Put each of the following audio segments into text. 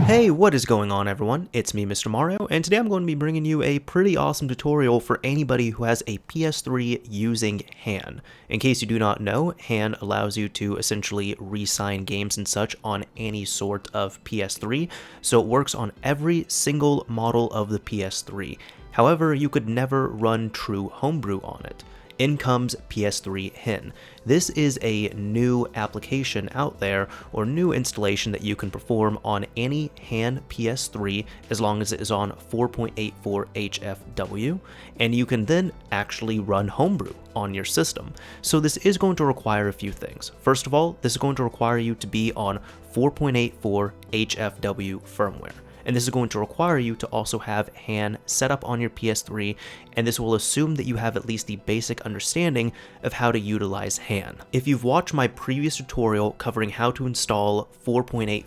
Hey, what is going on everyone? It's me, Mr. Mario, and today I'm going to be bringing you a pretty awesome tutorial for anybody who has a PS3 using HAN. In case you do not know, HAN allows you to essentially re-sign games and such on any sort of PS3, so it works on every single model of the PS3. However, you could never run true homebrew on it. In comes Ps3HEN. This is a new application out there, or new installation that you can perform on any HAN PS3 as long as it is on 4.84 HFW, and you can then actually run homebrew on your system. So this is going to require a few things. First of all, this is going to require you to be on 4.84 HFW firmware. And this is going to require you to also have HAN set up on your PS3, and this will assume that you have at least the basic understanding of how to utilize HAN. If you've watched my previous tutorial covering how to install 4.84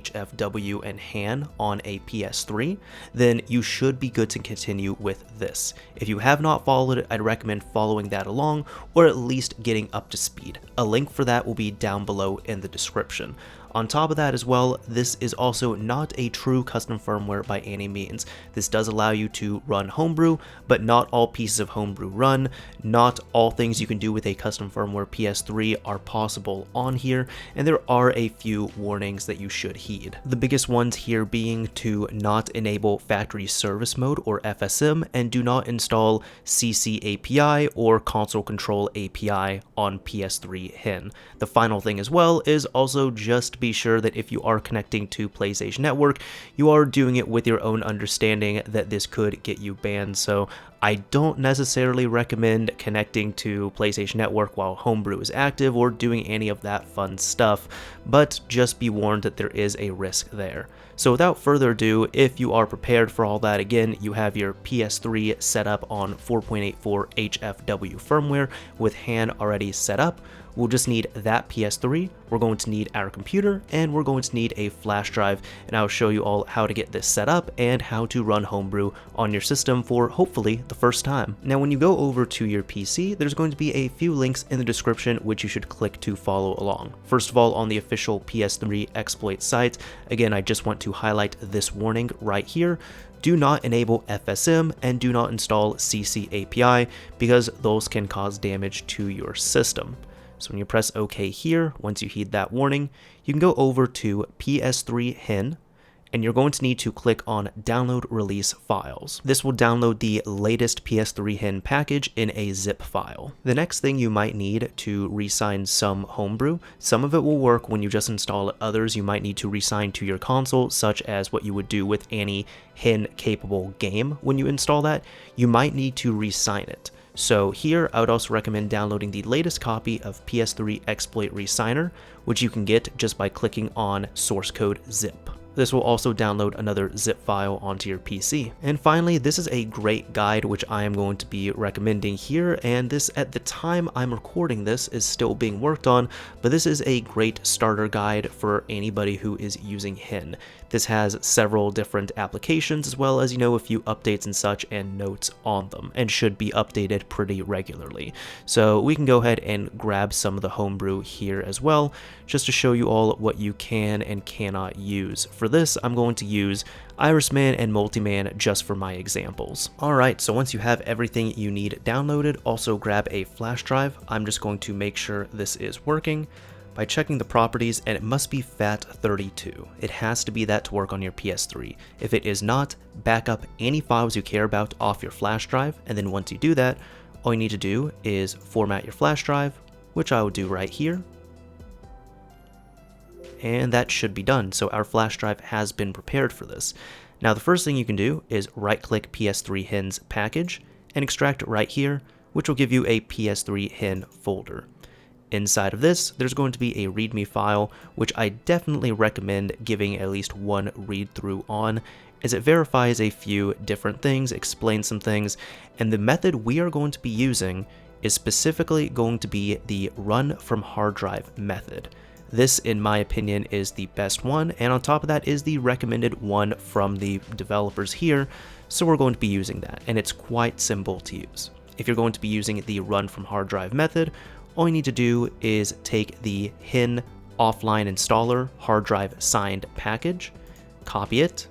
HFW and HAN on a PS3, then you should be good to continue with this. If you have not followed it, I'd recommend following that along, or at least getting up to speed. A link for that will be down below in the description. On top of that as well, this is also not a true custom firmware by any means. This does allow you to run homebrew, but not all pieces of homebrew run. Not all things you can do with a custom firmware PS3 are possible on here, and there are a few warnings that you should heed. The biggest ones here being to not enable factory service mode or FSM, and do not install CC API or console control API on Ps3HEN. The final thing as well is also just be sure that if you are connecting to PlayStation Network, you are doing it with your own understanding that this could get you banned. So I don't necessarily recommend connecting to PlayStation Network while homebrew is active or doing any of that fun stuff, but just be warned that there is a risk there. So without further ado, if you are prepared for all that, again, you have your PS3 set up on 4.84 HFW firmware with HAN already set up. We'll just need that PS3, we're going to need our computer, and we're going to need a flash drive, and I'll show you all how to get this set up and how to run homebrew on your system for hopefully the first time. Now when you go over to your PC, there's going to be a few links in the description which you should click to follow along. First of all, on the official PS3 Exploit site, again I just want to highlight this warning right here. Do not enable FSM and do not install CC API because those can cause damage to your system. So when you press OK here, once you heed that warning, you can go over to Ps3HEN, and you're going to need to click on Download Release Files. This will download the latest Ps3HEN package in a zip file. The next thing you might need to resign some homebrew, some of it will work when you just install it, others you might need to resign to your console, such as what you would do with any HEN-capable game. When you install that, you might need to resign it. So here, I would also recommend downloading the latest copy of Ps3 Exploit Resigner, which you can get just by clicking on source code zip. This will also download another zip file onto your PC. And finally, this is a great guide which I am going to be recommending here, and this, at the time I'm recording this, is still being worked on, but this is a great starter guide for anybody who is using HEN. This has several different applications as well as, a few updates and such and notes on them, and should be updated pretty regularly. So we can go ahead and grab some of the homebrew here as well, just to show you all what you can and cannot use. For this, I'm going to use Irisman and Multiman just for my examples. Alright, so once you have everything you need downloaded, also grab a flash drive. I'm just going to make sure this is working by checking the properties, and it must be FAT32. It has to be that to work on your PS3. If it is not, back up any files you care about off your flash drive, and then once you do that, all you need to do is format your flash drive, which I will do right here. And that should be done, so our flash drive has been prepared for this. Now the first thing you can do is right-click Ps3HEN's package and extract it right here, which will give you a Ps3HEN folder. Inside of this, there's going to be a README file, which I definitely recommend giving at least one read-through on, as it verifies a few different things, explains some things, and the method we are going to be using is specifically going to be the run from hard drive method. This, in my opinion, is the best one, and on top of that is the recommended one from the developers here, so we're going to be using that, and it's quite simple to use. If you're going to be using the run from hard drive method, all you need to do is take the HEN offline installer hard drive signed package, copy it,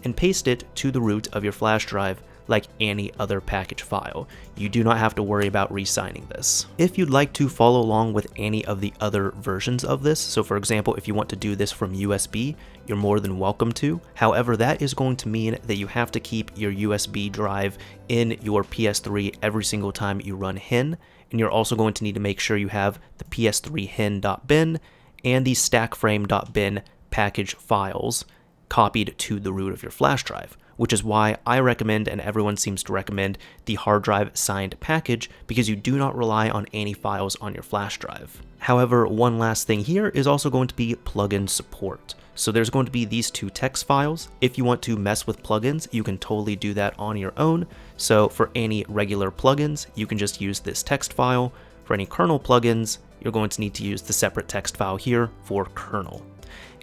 and paste it to the root of your flash drive like any other package file. You do not have to worry about resigning this. If you'd like to follow along with any of the other versions of this, so for example, if you want to do this from USB, you're more than welcome to. However, that is going to mean that you have to keep your USB drive in your PS3 every single time you run HEN, and you're also going to need to make sure you have the ps3hen.bin and the stackframe.bin package files copied to the root of your flash drive, which is why I recommend, and everyone seems to recommend, the hard drive signed package, because you do not rely on any files on your flash drive. However, one last thing here is also going to be plugin support. So there's going to be these two text files. If you want to mess with plugins, you can totally do that on your own. So for any regular plugins, you can just use this text file. For any kernel plugins, you're going to need to use the separate text file here for kernel.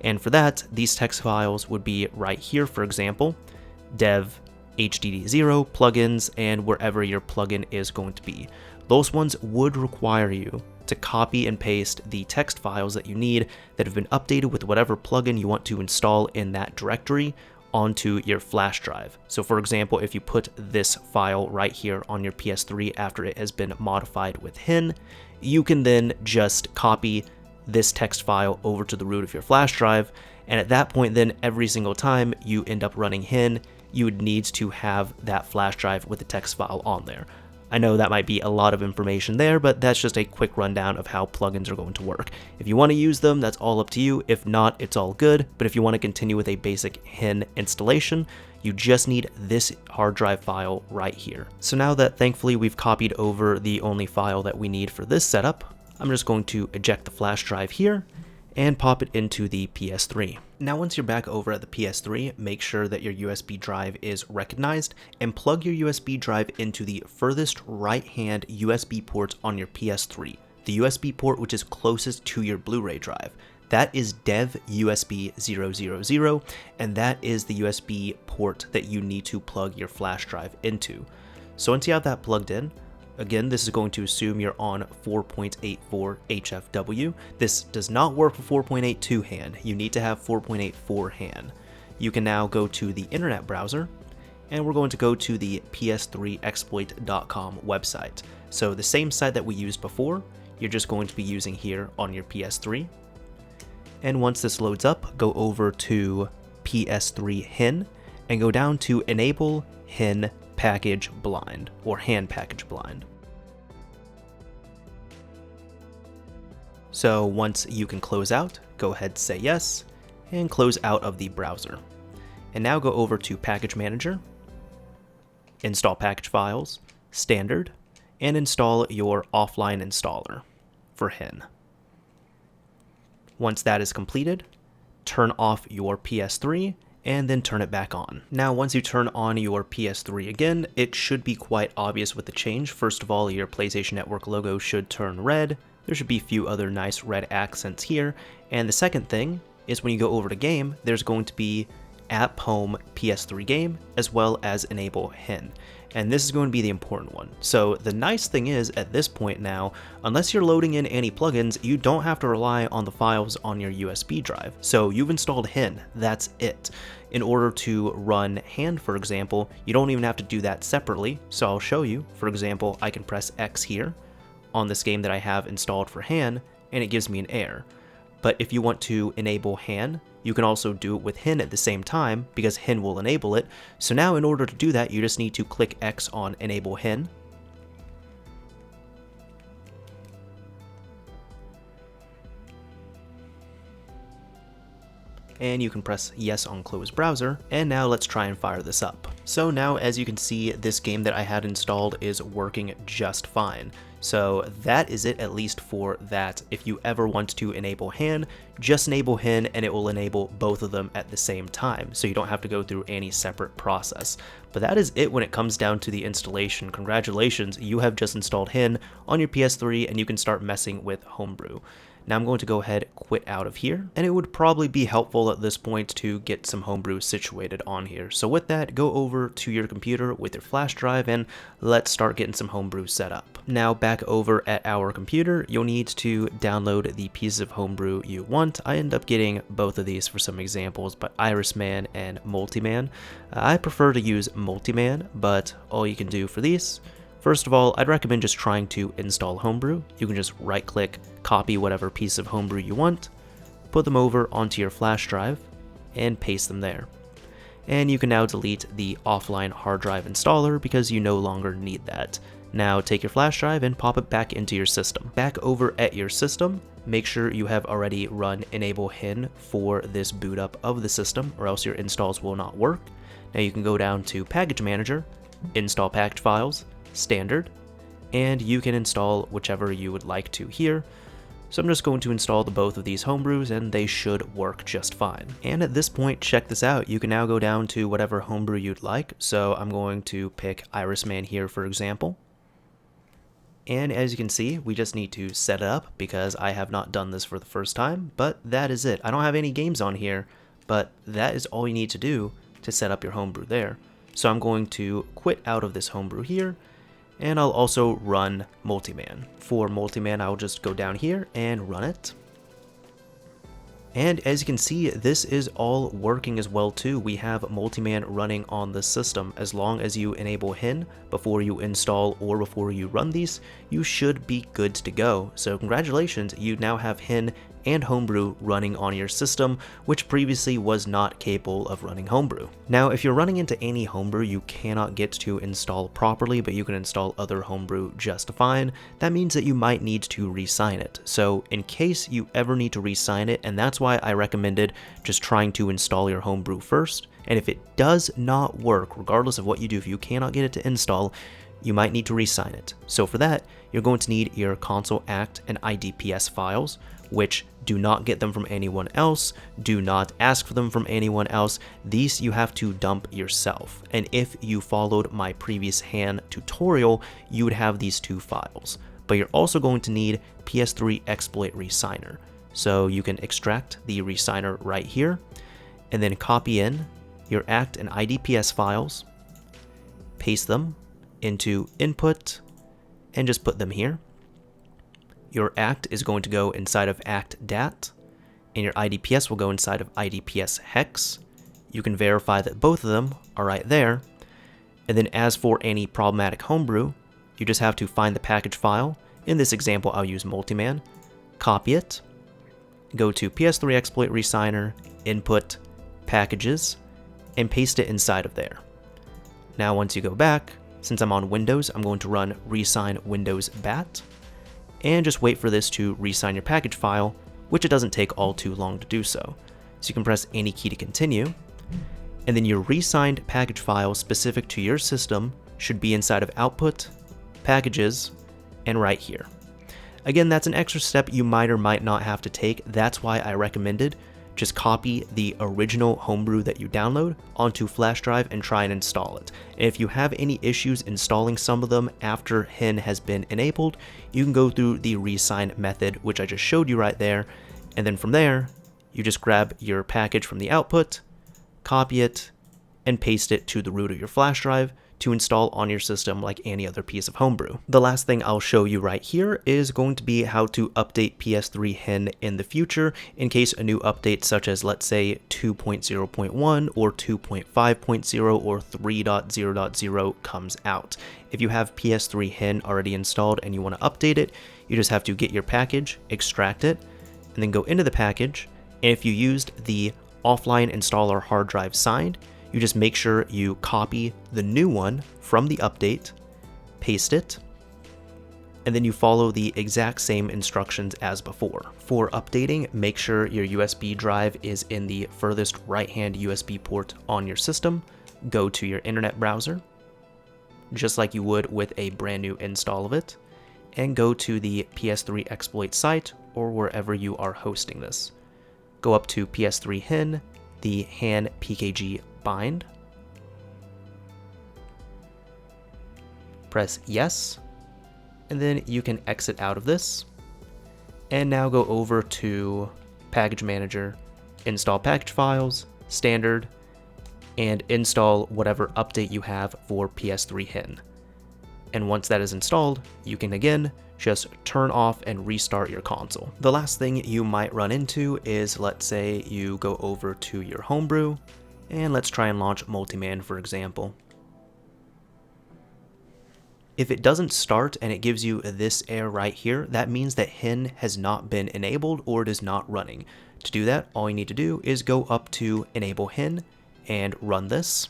And for that, these text files would be right here, for example, dev, HDD0, plugins, and wherever your plugin is going to be. Those ones would require you to copy and paste the text files that you need that have been updated with whatever plugin you want to install in that directory onto your flash drive. So for example, if you put this file right here on your PS3 after it has been modified with HEN, you can then just copy this text file over to the root of your flash drive, and at that point then every single time you end up running HEN, you would need to have that flash drive with the text file on there. I know that might be a lot of information there, but that's just a quick rundown of how plugins are going to work. If you want to use them, that's all up to you. If not, it's all good. But if you want to continue with a basic HEN installation, you just need this hard drive file right here. So now that thankfully we've copied over the only file that we need for this setup, I'm just going to eject the flash drive here and pop it into the PS3. Now once you're back over at the PS3, make sure that your USB drive is recognized and plug your USB drive into the furthest right-hand USB port on your PS3, the USB port which is closest to your Blu-ray drive. That is dev USB 000, and that is the USB port that you need to plug your flash drive into. So once you have that plugged in, again, this is going to assume you're on 4.84 HFW. This does not work for 4.82 HAN. You need to have 4.84 HAN. You can now go to the internet browser, and we're going to go to the ps3exploit.com website. So the same site that we used before, you're just going to be using here on your PS3. And once this loads up, go over to Ps3HEN and go down to Enable HEN Package Blind, or HAN Package Blind. So once you can close out, go ahead, say yes, and close out of the browser. And now go over to Package Manager, install package files, standard, and install your offline installer for HEN. Once that is completed, turn off your PS3 and then turn it back on. Now, once you turn on your PS3 again, it should be quite obvious with the change. First of all, your PlayStation Network logo should turn red. There should be a few other nice red accents here. And the second thing is when you go over to game, there's going to be app home PS3 game, as well as enable HEN. And this is going to be the important one. So the nice thing is, at this point now, unless you're loading in any plugins, you don't have to rely on the files on your USB drive. So you've installed HEN, that's it. In order to run HAN, for example, you don't even have to do that separately. So I'll show you. For example, I can press X here on this game that I have installed for HAN, and it gives me an error. But if you want to enable HAN, you can also do it with HEN at the same time, because HEN will enable it. So now in order to do that, you just need to click X on Enable HEN. And you can press yes on close browser, and now let's try and fire this up. So now, as you can see, this game that I had installed is working just fine. So that is it, at least for that. If you ever want to enable HAN, just enable HEN and it will enable both of them at the same time, so you don't have to go through any separate process. But that is it when it comes down to the installation. Congratulations, you have just installed HEN on your PS3 and you can start messing with Homebrew. Now I'm going to go ahead, quit out of here, and it would probably be helpful at this point to get some Homebrew situated on here. So with that, go over to your computer with your flash drive and let's start getting some Homebrew set up. Now back over at our computer, you'll need to download the pieces of Homebrew you want. I end up getting both of these for some examples, but Irishman and Multiman. I prefer to use Multiman, but all you can do for these, first of all, I'd recommend just trying to install Homebrew. You can just right click, copy whatever piece of Homebrew you want, put them over onto your flash drive, and paste them there. And you can now delete the offline hard drive installer because you no longer need that. Now take your flash drive and pop it back into your system. Back over at your system, make sure you have already run enable HEN for this boot up of the system, or else your installs will not work. Now you can go down to Package Manager, Install Package Files, Standard, and you can install whichever you would like to here. So I'm just going to install the both of these homebrews and they should work just fine. And at this point, check this out. You can now go down to whatever homebrew you'd like. So I'm going to pick Irishman here, for example. And as you can see, we just need to set it up because I have not done this for the first time, but that is it. I don't have any games on here, but that is all you need to do to set up your homebrew there. So I'm going to quit out of this homebrew here, and I'll also run Multiman. For Multiman, I'll just go down here and run it. And as you can see, this is all working as well too. We have Multiman running on the system. As long as you enable HEN before you install or before you run these, you should be good to go. So congratulations, you now have HEN and Homebrew running on your system, which previously was not capable of running Homebrew. Now, if you're running into any Homebrew you cannot get to install properly, but you can install other Homebrew just fine, that means that you might need to resign it. So in case you ever need to resign it, and that's why I recommended just trying to install your Homebrew first, and if it does not work, regardless of what you do, if you cannot get it to install, you might need to resign it. So for that, you're going to need your console act and IDPS files, which do not get them from anyone else, do not ask for them from anyone else. These you have to dump yourself. And if you followed my previous HAN tutorial, you would have these two files. But you're also going to need Ps3 Exploit Resigner. So you can extract the resigner right here, and then copy in your act and IDPS files, paste them into input, and just put them here. Your act is going to go inside of act.dat, and your IDPS will go inside of IDPS hex. You can verify that both of them are right there. And then as for any problematic homebrew, you just have to find the package file. In this example, I'll use Multiman, copy it, go to Ps3 Exploit Resigner, input, packages, and paste it inside of there. Now once you go back, since I'm on Windows, I'm going to run resign windows bat, and just wait for this to resign your package file, which it doesn't take all too long to do so. So you can press any key to continue, and then your resigned package file specific to your system should be inside of output, packages, and right here. Again, that's an extra step you might or might not have to take. That's why I recommended just copy the original homebrew that you download onto flash drive and try and install it. And if you have any issues installing some of them after HEN has been enabled, you can go through the resign method, which I just showed you right there. And then from there, you just grab your package from the output, copy it, and paste it to the root of your flash drive to install on your system like any other piece of homebrew. The last thing I'll show you right here is going to be how to update Ps3HEN in the future in case a new update such as, let's say, 2.0.1 or 2.5.0 or 3.0.0 comes out. If you have Ps3HEN already installed and you want to update it, you just have to get your package, extract it, and then go into the package. And if you used the offline installer hard drive signed, you just make sure you copy the new one from the update, paste it, and then you follow the exact same instructions as before. For updating, make sure your USB drive is in the furthest right-hand USB port on your system. Go to your internet browser, just like you would with a brand new install of it, and go to the Ps3 Exploit site or wherever you are hosting this. Go up to Ps3HEN, the HAN PKG bind, press yes, and then you can exit out of this, And now go over to Package Manager, install package files, standard, and install whatever update you have for PS3HEN. And once that is installed, you can again just turn off and restart your console. The last thing you might run into is, let's say you go over to your Homebrew, and let's try and launch Multiman, for example. If it doesn't start and it gives you this error right here, that means that HEN has not been enabled or it is not running. To do that, all you need to do is go up to Enable HEN and run this.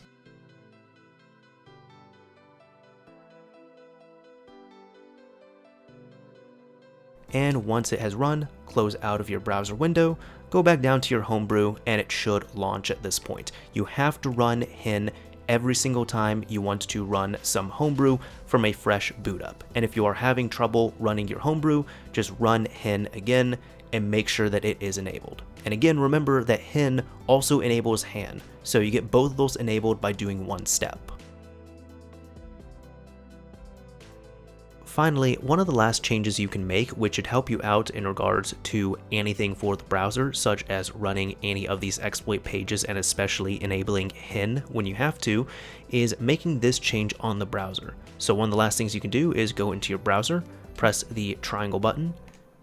And once it has run, close out of your browser window, go back down to your Homebrew, and it should launch at this point. You have to run HEN every single time you want to run some Homebrew from a fresh boot up. And if you are having trouble running your Homebrew, just run HEN again and make sure that it is enabled. And again, remember that HEN also enables HAN, so you get both of those enabled by doing one step. Finally, one of the last changes you can make, which should help you out in regards to anything for the browser, such as running any of these exploit pages and especially enabling HEN when you have to, is making this change on the browser. So one of the last things you can do is go into your browser, press the triangle button,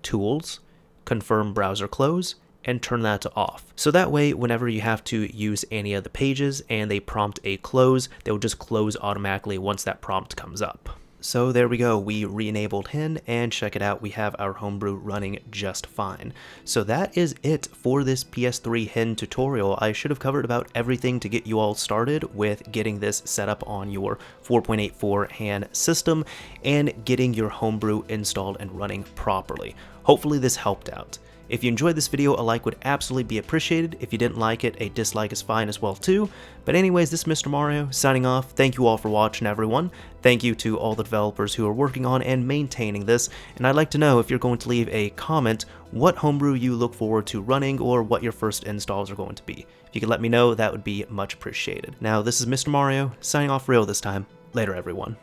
Tools, Confirm Browser Close, and turn that to off. So that way, whenever you have to use any of the pages and they prompt a close, they will just close automatically once that prompt comes up. So there we go, we re-enabled HEN, and check it out, we have our Homebrew running just fine. So that is it for this PS3HEN tutorial. I should have covered about everything to get you all started with getting this set up on your 4.84 HAN system and getting your Homebrew installed and running properly. Hopefully this helped out. If you enjoyed this video, a like would absolutely be appreciated. If you didn't like it, a dislike is fine as well too. But anyways, this is Mr. Mario signing off. Thank you all for watching, everyone. Thank you to all the developers who are working on and maintaining this. And I'd like to know, if you're going to leave a comment, what Homebrew you look forward to running or what your first installs are going to be. If you could let me know, that would be much appreciated. Now, this is Mr. Mario signing off real this time. Later, everyone.